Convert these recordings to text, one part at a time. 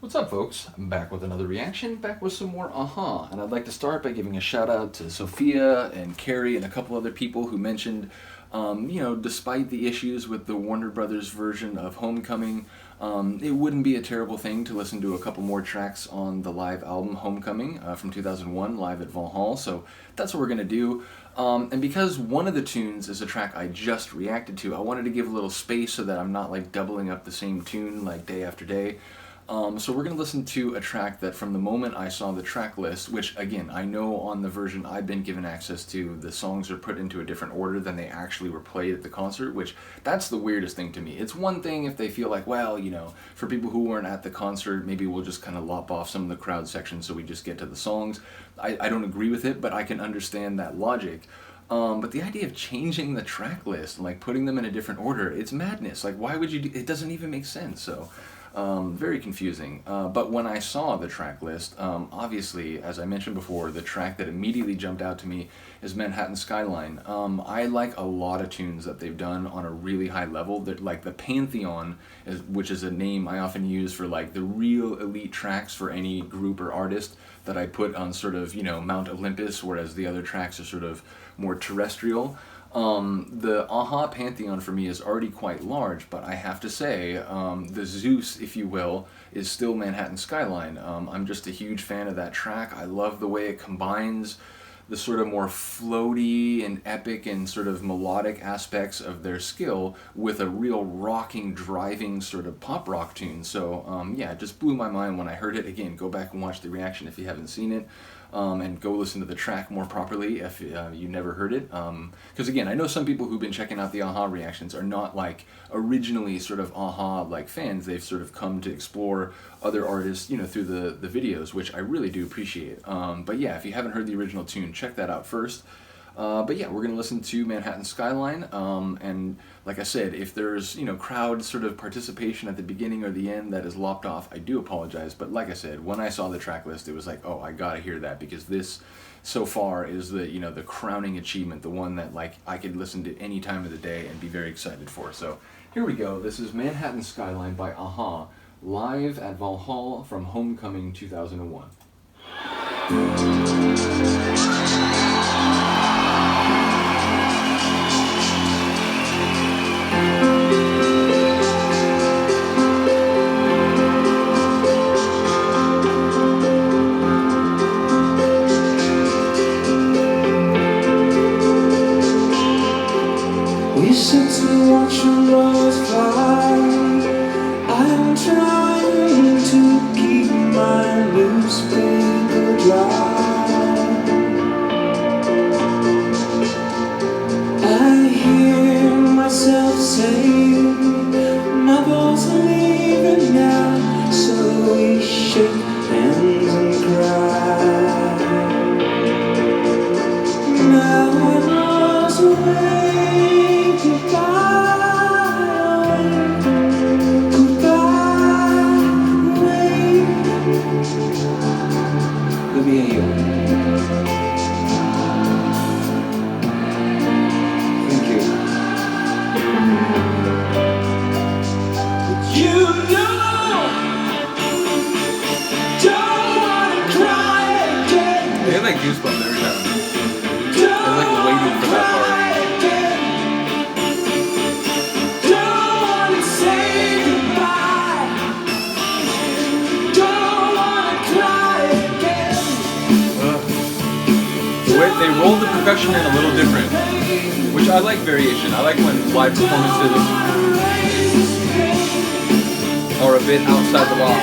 What's up, folks? I'm back with another reaction, back with some more Aha. And I'd like to start by giving a shout out to Sophia and Carrie and a couple other people who mentioned, despite the issues with the Warner Brothers version of Homecoming, it wouldn't be a terrible thing to listen to a couple more tracks on the live album Homecoming from 2001, live at Vallhall. So that's what we're going to do. And because one of the tunes is a track I just reacted to, I wanted to give a little space so that I'm not like doubling up the same tune like day after day. So we're going to listen to a track that from the moment I saw the track list, which again, I know on the version I've been given access to, the songs are put into a different order than they actually were played at the concert, which that's the weirdest thing to me. It's one thing if they feel like, well, for people who weren't at the concert, maybe we'll just kind of lop off some of the crowd sections so we just get to the songs. I don't agree with it, but I can understand that logic. But the idea of changing the track list and like putting them in a different order, it's madness. Like, why would you do it? Doesn't even make sense. So very confusing. But when I saw the track list, obviously, as I mentioned before, the track that immediately jumped out to me is Manhattan Skyline. I like a lot of tunes that they've done on a really high level. That, like the Pantheon, which is a name I often use for like the real elite tracks for any group or artist that I put on sort of, Mount Olympus, whereas the other tracks are sort of more terrestrial. The Aha Pantheon for me is already quite large, but I have to say, the Zeus, if you will, is still Manhattan Skyline. I'm just a huge fan of that track. I love the way it combines the sort of more floaty and epic and sort of melodic aspects of their skill with a real rocking, driving sort of pop rock tune. So yeah, it just blew my mind when I heard it. Again, go back and watch the reaction if you haven't seen it. And go listen to the track more properly if you never heard it. Because again, I know some people who've been checking out the Aha reactions are not like originally sort of Aha like fans. They've sort of come to explore other artists, through the videos, which I really do appreciate. But yeah, if you haven't heard the original tune, check that out first. But yeah, we're going to listen to Manhattan Skyline, and like I said, if there's, crowd sort of participation at the beginning or the end that is lopped off, I do apologize, but like I said, when I saw the track list, it was like, oh, I gotta hear that, because this, so far, is the, the crowning achievement, the one that, like, I could listen to any time of the day and be very excited for. So, here we go. This is Manhattan Skyline by Aha, live at Vallhall from Homecoming 2001. We sit and watch the roads fly. I'm trying to keep my newspaper dry. I hear myself say, my boys are leaving now, so we shake hands and cry. Now I lost away. I get goosebumps every time. I'm like waiting for that part. They rolled the percussion in a little different, which I like variation. I like when live performances are a bit outside the box.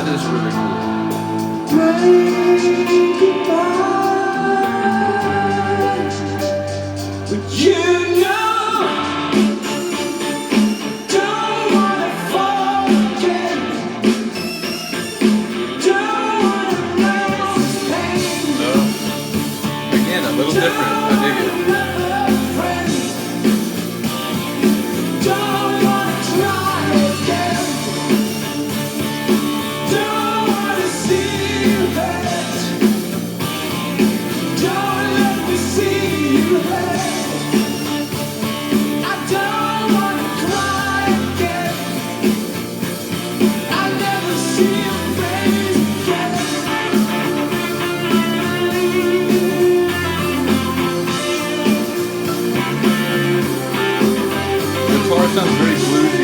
That is really cool. Break goodbye, but you know, don't wanna forget, don't wanna know this pain. Again, a little different. I dig it. Don't wanna try again. Don't wanna see you hurt. Don't let me see you hurt. I don't wanna cry again. I'll never see your face again. The guitar sounds very bluesy.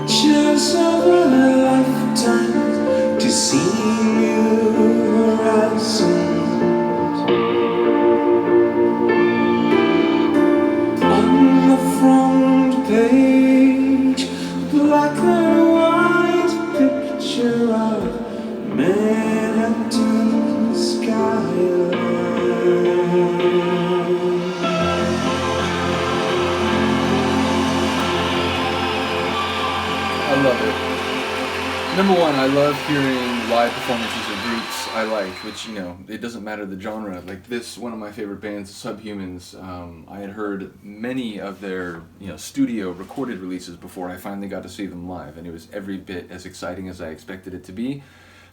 Chance of a lifetime to see new horizons. On the front page, black and white picture of Manhattan skyline. I love it. Number one, I love hearing live performances of groups I like, which, you know, it doesn't matter the genre. Like this, one of my favorite bands, Subhumans, I had heard many of their, you know, studio recorded releases before I finally got to see them live, and it was every bit as exciting as I expected it to be.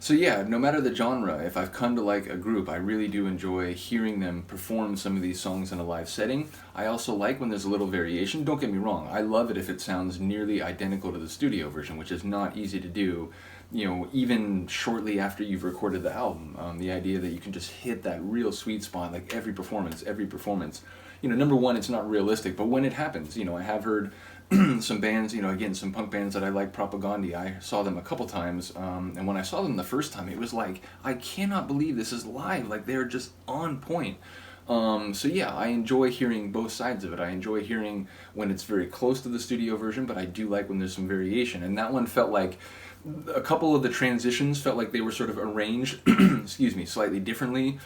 So yeah, no matter the genre, if I've come to like a group, I really do enjoy hearing them perform some of these songs in a live setting. I also like when there's a little variation. Don't get me wrong, I love it if it sounds nearly identical to the studio version, which is not easy to do, you know, even shortly after you've recorded the album. The idea that you can just hit that real sweet spot, like every performance. You know, number one, it's not realistic, but when it happens, you know, I have heard some bands, you know, again, some punk bands that I like, Propaganda. I saw them a couple times, and when I saw them the first time, it was like, I cannot believe this is live. Like, they're just on point. So yeah, I enjoy hearing both sides of it. I enjoy hearing when it's very close to the studio version, but I do like when there's some variation. And that one felt like a couple of the transitions felt like they were sort of arranged, excuse me, slightly differently.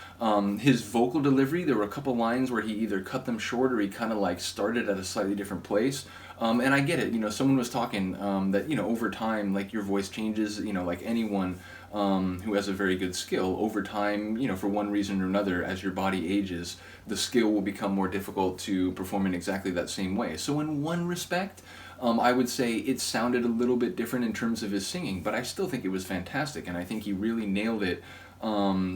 His vocal delivery, there were a couple lines where he either cut them short or he kind of like started at a slightly different place. And I get it, you know, someone was talking that, you know, over time, like your voice changes, you know, like anyone who has a very good skill, over time, you know, for one reason or another, as your body ages, the skill will become more difficult to perform in exactly that same way. So in one respect, I would say it sounded a little bit different in terms of his singing, but I still think it was fantastic, and I think he really nailed it.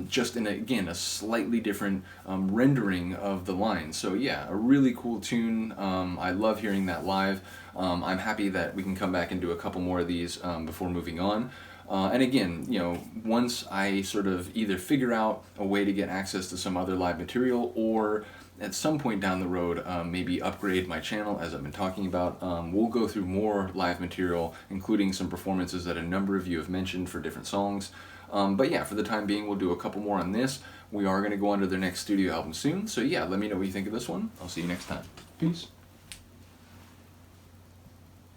Just in, again, a slightly different rendering of the lines. So yeah, a really cool tune. I love hearing that live. I'm happy that we can come back and do a couple more of these before moving on. And again, you know, once I sort of either figure out a way to get access to some other live material, or at some point down the road, maybe upgrade my channel, as I've been talking about, we'll go through more live material, including some performances that a number of you have mentioned for different songs. But yeah, for the time being, we'll do a couple more on this. We are going to go on to their next studio album soon. So yeah, let me know what you think of this one. I'll see you next time. Peace.